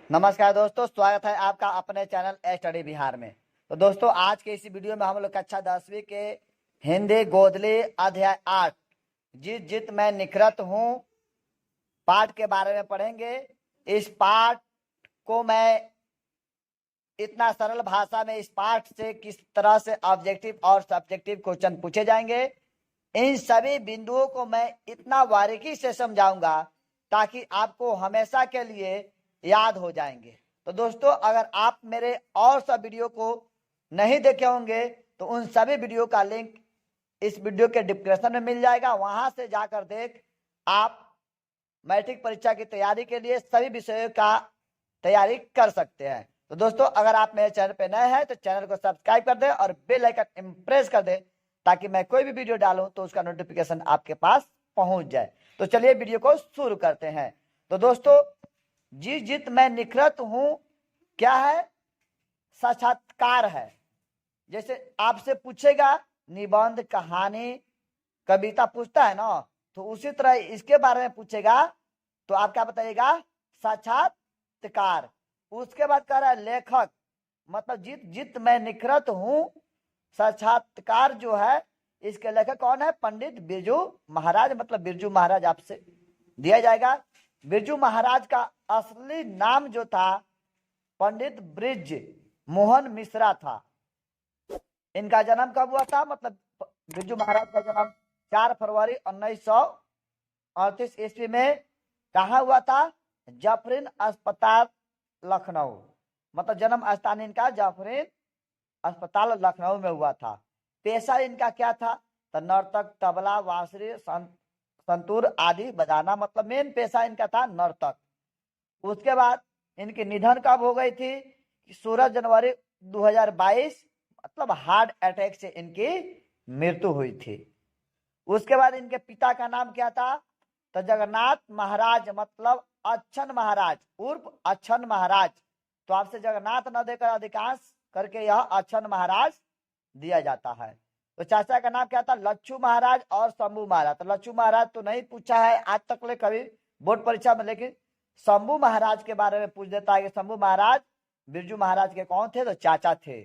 नमस्कार दोस्तों, स्वागत है आपका अपने चैनल स्टडी बिहार में। तो दोस्तों, आज के इसी वीडियो में हम लोग कक्षा 10वीं के हिंदी गोदली अध्याय 8 जित जित मैं निखरत हूँ पाठ के बारे में पढ़ेंगे। इस पाठ को मैं इतना सरल भाषा में, इस पाठ से किस तरह से ऑब्जेक्टिव और सब्जेक्टिव क्वेश्चन पूछे जाएंगे, इन सभी बिंदुओं को मैं इतना बारीकी से समझाऊंगा ताकि आपको हमेशा के लिए याद हो जाएंगे। तो दोस्तों, अगर आप मेरे और सब वीडियो को नहीं देखे होंगे तो उन सभी वीडियो का लिंक इस वीडियो के डिस्क्रिप्शन में मिल जाएगा। वहां से जाकर देख आप मैट्रिक परीक्षा की तैयारी के लिए सभी विषयों का तैयारी कर सकते हैं। तो दोस्तों, अगर आप मेरे चैनल पे नए हैं तो चैनल को सब्सक्राइब कर दें और बेल आइकन इम्प्रेस कर दें ताकि मैं कोई भी वीडियो डालूं तो उसका नोटिफिकेशन आपके पास पहुंच जाए। तो चलिए वीडियो को शुरू करते हैं। तो दोस्तों, जी जित मैं निखरत हूं क्या है? साक्षात्कार है। जैसे आपसे पूछेगा निबंध, कहानी, कविता पूछता है ना, तो उसी तरह इसके बारे में पूछेगा तो आप क्या बताइएगा? साक्षात्कार। उसके बाद कह रहा है लेखक, मतलब जित जित मैं निखरत हूं। साक्षात्कार जो है, इसके लेखक कौन है? पंडित बिरजू महाराज, मतलब बिरजू महाराज आपसे दिया जाएगा। बिरजू महाराज का असली नाम जो था पंडित ब्रिज मोहन मिश्रा था। इनका जन्म कब हुआ था? मतलब बिरजू महाराज का जन्म 4 फरवरी 1938 ईस्वी में कहा हुआ था? जाफरीन अस्पताल लखनऊ। मतलब जन्म स्थान इनका जाफरीन अस्पताल लखनऊ में हुआ था। पेशा इनका क्या था? तो नर्तक, तबला, बांसुरी, संतूर आदि बजाना, मतलब मेन पेशा इनका था नर्तक। उसके बाद इनकी निधन कब हो गई थी? 16 जनवरी 2022, मतलब हार्ट अटैक से इनकी मृत्यु हुई थी। उसके बाद इनके पिता का नाम क्या था? तो जगन्नाथ महाराज, मतलब अच्छन महाराज उर्फ अच्छन महाराज। तो आपसे जगन्नाथ न देकर अधिकांश करके यह अच्छन महाराज दिया जाता है। तो चाचा का नाम क्या था? लच्छू महाराज और शंभू महाराज। तो लच्छू महाराज तो नहीं पूछा है आज तक ले कभी बोर्ड परीक्षा में, लेकिन शंभू महाराज के बारे में पूछ देता है कि शंभू महाराज बिरजू महाराज के कौन थे? तो चाचा थे।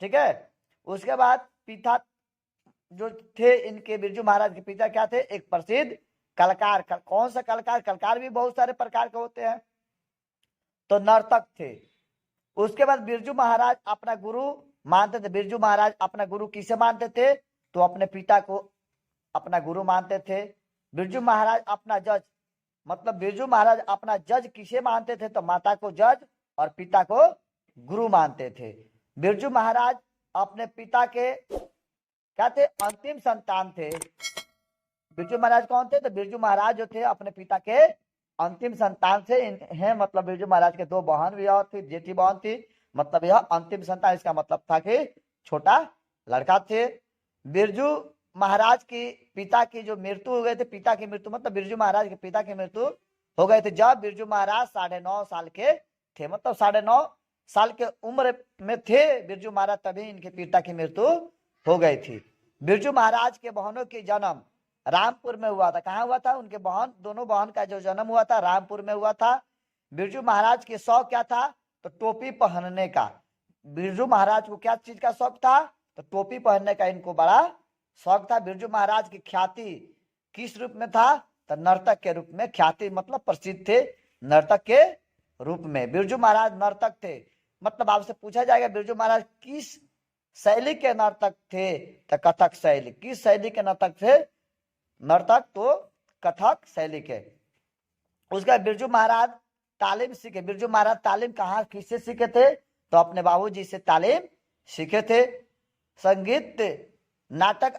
ठीक है। उसके बाद पिता जो थे इनके, बिरजू महाराज के पिता क्या थे? एक प्रसिद्ध कलाकार। कौन सा कलाकार? कलाकार भी बहुत सारे प्रकार के होते हैं। तो नर्तक थे। उसके बाद बिरजू महाराज अपना गुरु मानते थे। बिरजू महाराज अपना गुरु किसे मानते थे? तो अपने पिता को अपना गुरु मानते थे। बिरजू महाराज अपना जज, मतलब बिरजू महाराज अपना जज किसे मानते थे? तो माता को जज और पिता को गुरु मानते थे। बिरजू महाराज अपने पिता के क्या थे? अंतिम संतान थे। बिरजू महाराज कौन थे? तो बिरजू महाराज जो थे अपने पिता के अंतिम संतान से हैं। मतलब बिरजू महाराज के 2 बहन भी और थी, जेठी बहन थी। मतलब यह अंतिम संतान, इसका मतलब था कि छोटा लड़का थे। बिरजू महाराज की पिता की जो मृत्यु हो गई थी, पिता की मृत्यु मतलब बिरजू महाराज के पिता की मृत्यु हो गई थी जब बिरजू महाराज 9.5 साल के थे। मतलब 9.5 साल के उम्र में थे बिरजू महाराज, तभी इनके पिता की मृत्यु हो गई थी। बिरजू महाराज के बहनों की जन्म रामपुर में हुआ था। कहाँ हुआ था? उनके बहन, दोनों बहन का जो जन्म हुआ था रामपुर में हुआ था। बिरजू महाराज के शौक क्या था? तो टोपी पहनने का। बिरजू महाराज को क्या चीज का शौक था? तो टोपी पहनने का इनको बड़ा शौक था। बिरजू महाराज की ख्याति किस रूप में था? तो नर्तक के रूप में ख्याति, मतलब प्रसिद्ध थे नर्तक के रूप में। बिरजू महाराज नर्तक थे। मतलब आपसे पूछा जाएगा बिरजू महाराज किस शैली के नर्तक थे? तो कथक शैली। किस शैली के नर्तक थे? नर्तक तो कथक शैली के। उसका बिरजू महाराज तालीम सीखे। बिरजू महाराज तालीम कहाँ किससे सीखे थे? तो अपने बाबूजी से तालीम सीखे थे। संगीत नाटक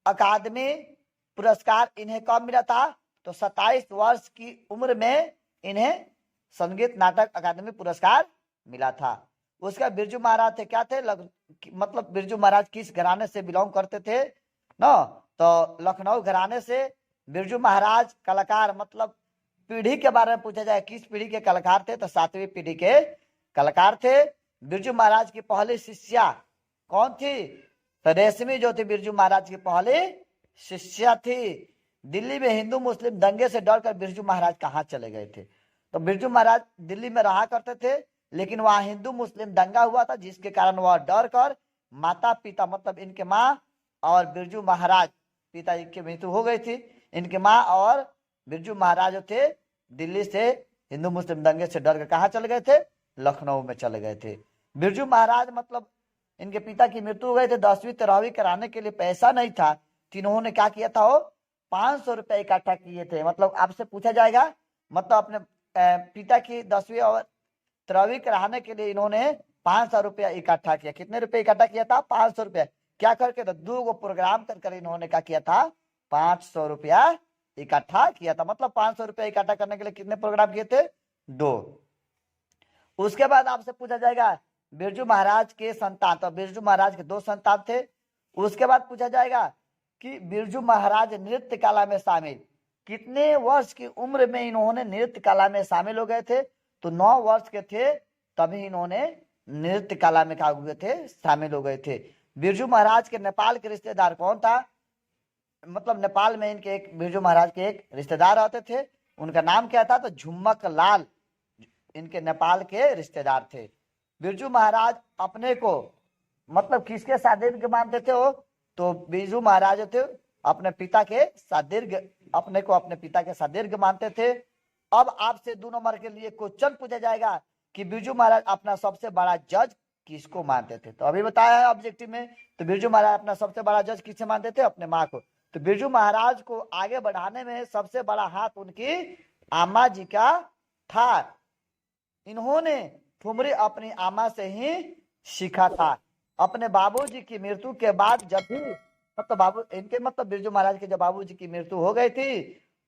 अकादमी पुरस्कार इन्हें कब मिला था? तो 27 वर्ष की उम्र में इन्हें संगीत नाटक अकादमी पुरस्कार मिला था। उसका बिरजू महाराज थे क्या थे? मतलब बिरजू महाराज किस घराने से बिलोंग करते थे ना? तो लखनऊ घराने से। बिरजू महाराज कलाकार, मतलब पीढ़ी के बारे में पूछा जाए किस पीढ़ी के कलाकार थे? तो 7वीं पीढ़ी के कलाकार थे। बिरजू महाराज की पहली शिष्या कौन थी? तो रेशमी जो थी बिरजू महाराज की पहली शिष्या थी। दिल्ली में हिंदू मुस्लिम दंगे से डरकर बिरजू महाराज कहाँ चले गए थे? तो बिरजू महाराज दिल्ली में रहा करते थे, लेकिन वहां हिंदू मुस्लिम दंगा हुआ था, जिसके कारण वह डर कर माता पिता मतलब इनके माँ और बिरजू महाराज पिताजी की मृत्यु हो गई थी। इनके माँ और बिरजू महाराज जो थे दिल्ली से हिंदू मुस्लिम दंगे से डर कर कहाँ चले गए थे, लखनऊ में चले गए थे। बिरजू महाराज मतलब इनके पिता की मृत्यु हो गई थी, 10वीं 13वीं कराने के लिए पैसा नहीं था, तो इन्होंने क्या किया था, वो 500 रुपए इकट्ठा किए थे। मतलब आपसे पूछा जाएगा, मतलब अपने पिता की 10वीं और 13वीं कराने के लिए इन्होंने 500 रुपया इकट्ठा किया। कितने रुपए इकट्ठा किया था, 500 रुपया। क्या करके, तो 2 प्रोग्राम कर इन्होंने क्या किया था, 500 रुपया इकट्ठा किया था। मतलब 500 रुपया इकट्ठा करने के लिए कितने प्रोग्राम किए थे, 2। उसके बाद आपसे पूछा जाएगा बिरजू महाराज के संतान, तो बिरजू महाराज के 2 संतान थे। उसके बाद पूछा जाएगा कि बिरजू महाराज नृत्य कला में शामिल, कितने वर्ष की उम्र में इन्होंने नृत्य कला में शामिल हो गए थे, तो 9 वर्ष के थे तभी इन्होंने नृत्य कला में क्या हुए थे, शामिल हो गए थे। बिरजू महाराज के नेपाल के रिश्तेदार कौन था, मतलब नेपाल में इनके एक बिरजू महाराज के एक रिश्तेदार रहते थे, उनका नाम क्या था, तो झुम्मक लाल इनके नेपाल के रिश्तेदार थे। बिरजू महाराज अपने को मतलब किसके सादीर्घ मानते थे वो, तो बिरजू महाराज थे अपने पिता के सादीर्घ, अपने को अपने पिता के सादीर्घ मानते थे। अब आपसे 2 नंबर के लिए क्वेश्चन पूछा जाएगा कि बिरजू महाराज अपना सबसे बड़ा जज किसको मानते थे, तो अभी बताया है ऑब्जेक्टिव में, तो बिरजू महाराज अपना सबसे बड़ा जज किसे मानते थे, अपने माँ को। तो बिरजू महाराज को आगे बढ़ाने में सबसे बड़ा हाथ उनकी अम्मा जी का था। इन्होंने ठुमरी अपनी अम्मा से ही सीखा था। अपने बाबूजी की मृत्यु के बाद जब भी मतलब इनके मतलब बिरजू महाराज के जब बाबूजी की मृत्यु हो गई थी,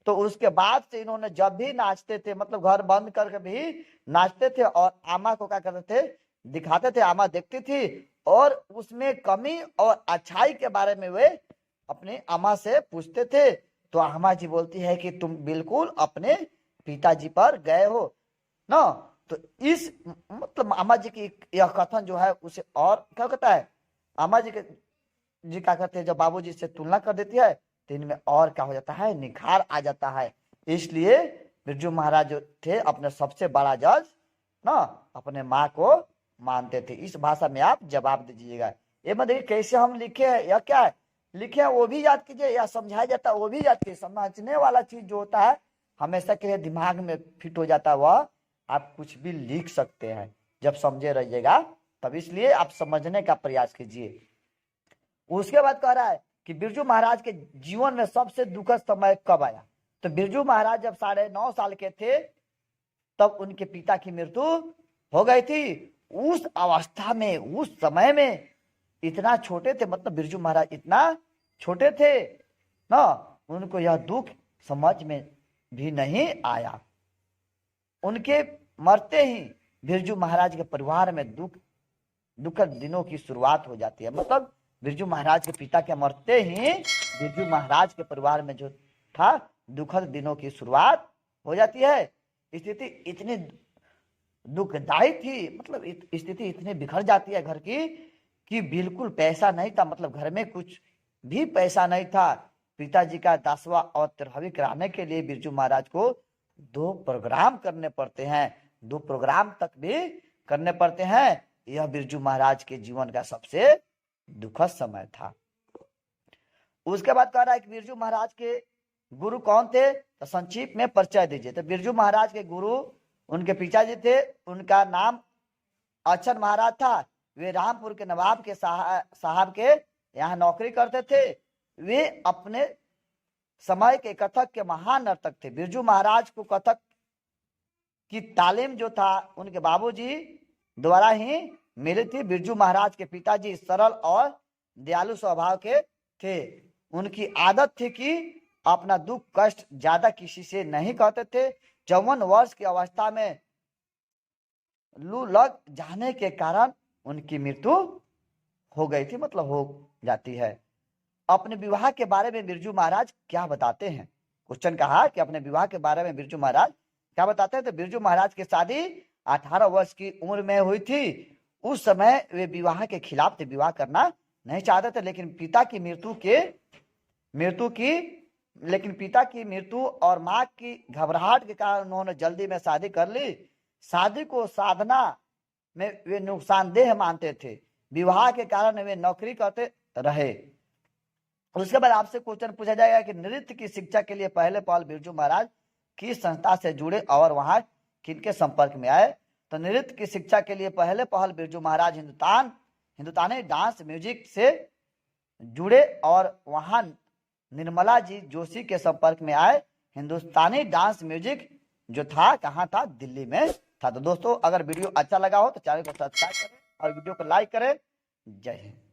तो उसके बाद से इन्होंने जब भी नाचते थे, मतलब घर बंद करके भी नाचते थे और अम्मा को क्या करते थे, दिखाते थे, अम्मा देखती थी और उसमें कमी और अच्छाई के बारे में वे अपनी अम्मा से पूछते थे। तो अम्मा जी बोलती है कि तुम बिल्कुल अपने पिताजी पर गए हो ना। तो इस मतलब अम्मा जी की यह कथन जो है उसे और क्या कहता है, अम्मा जी क्या कहते हैं, जब बाबूजी से तुलना कर देती है तो इनमें और क्या हो जाता है, निखार आ जाता है। इसलिए बिरजू महाराज जो थे अपने सबसे बड़ा जज ना अपने माँ को मानते थे। इस भाषा में आप जवाब दीजिएगा। ये मत देखिए कैसे हम लिखे हैं, या क्या है लिखे हैं वो भी याद कीजिए, या समझाया जाता है वो भी याद कीजिए। समझने वाला चीज जो होता है हमेशा के लिए दिमाग में फिट हो जाता है, वह आप कुछ भी लिख सकते हैं जब समझे रहिएगा तब, इसलिए आप समझने का प्रयास कीजिए। उसके बाद कह रहा है कि बिरजू महाराज के जीवन में सबसे दुखद समय कब आया, तो बिरजू महाराज जब 9.5 साल के थे तब उनके पिता की मृत्यु हो गई थी। उस अवस्था में, उस समय में इतना छोटे थे, मतलब बिरजू महाराज इतना छोटे थे ना, उनको यह दुख समझ में भी नहीं आया। उनके मरते ही बिरजू महाराज के परिवार में दुखद दिनों की शुरुआत हो जाती है। मतलब बिरजू महाराज के पिता के मरते ही बिरजू महाराज के परिवार में जो था दुखद दिनों की शुरुआत हो जाती है। स्थिति इतनी दुखदायी थी, मतलब स्थिति इतनी बिखर जाती है घर की कि बिल्कुल पैसा नहीं था, मतलब घर में कुछ भी पैसा नहीं था। पिताजी का 10वां और 13वीं कराने के लिए बिरजू महाराज को 2 प्रोग्राम करने पड़ते हैं, 2 प्रोग्राम तक भी करने पड़ते हैं। यह बिरजू महाराज के जीवन का सबसे दुखद समय था। उसके बाद कह रहा है कि बिरजू महाराज के गुरु कौन थे, तो संक्षिप्त में परिचय दीजिए। तो बिरजू महाराज के गुरु उनके पिताजी थे, उनका नाम अक्षर महाराज था। वे रामपुर के नवाब के साहब के यहाँ नौकरी करते थे। वे अपने समय के कथक के महान नर्तक थे। बिरजू महाराज को कथक की तालीम जो था उनके बाबूजी द्वारा ही मिली थी। बिरजू महाराज के पिताजी सरल और दयालु स्वभाव के थे। उनकी आदत थी कि अपना दुख कष्ट ज्यादा किसी से नहीं कहते थे। 54 वर्ष की अवस्था में लू लग जाने के कारण उनकी मृत्यु हो गई थी, मतलब हो जाती है। अपने विवाह के बारे में बिरजू महाराज क्या बताते हैं, क्वेश्चन कहा कि अपने विवाह के बारे में बिरजू महाराज क्या बताते हैं। तो बिरजू महाराज की शादी 18 वर्ष की उम्र में हुई थी। उस समय वे विवाह के खिलाफ थे, विवाह करना नहीं चाहते थे, लेकिन पिता की मृत्यु की लेकिन पिता की मृत्यु और माँ की घबराहट के कारण उन्होंने जल्दी में शादी कर ली। शादी को साधना में वे नुकसानदेह मानते थे। विवाह के कारण वे नौकरी करते रहे। उसके बाद आपसे क्वेश्चन पूछा जाएगा कि नृत्य की शिक्षा के लिए पहले पहल बिरजू महाराज किस संस्था से जुड़े और वहां किनके संपर्क में आए। तो नृत्य की शिक्षा के लिए पहले पहल बिरजू महाराज हिंदुस्तानी डांस म्यूजिक से जुड़े और वहां निर्मला जी जोशी के संपर्क में आए। हिंदुस्तानी डांस म्यूजिक जो था कहाँ था, दिल्ली में था। तो दोस्तों अगर वीडियो अच्छा लगा हो तो चैनल को सब्सक्राइब करें और वीडियो को लाइक करें। जय हिंद।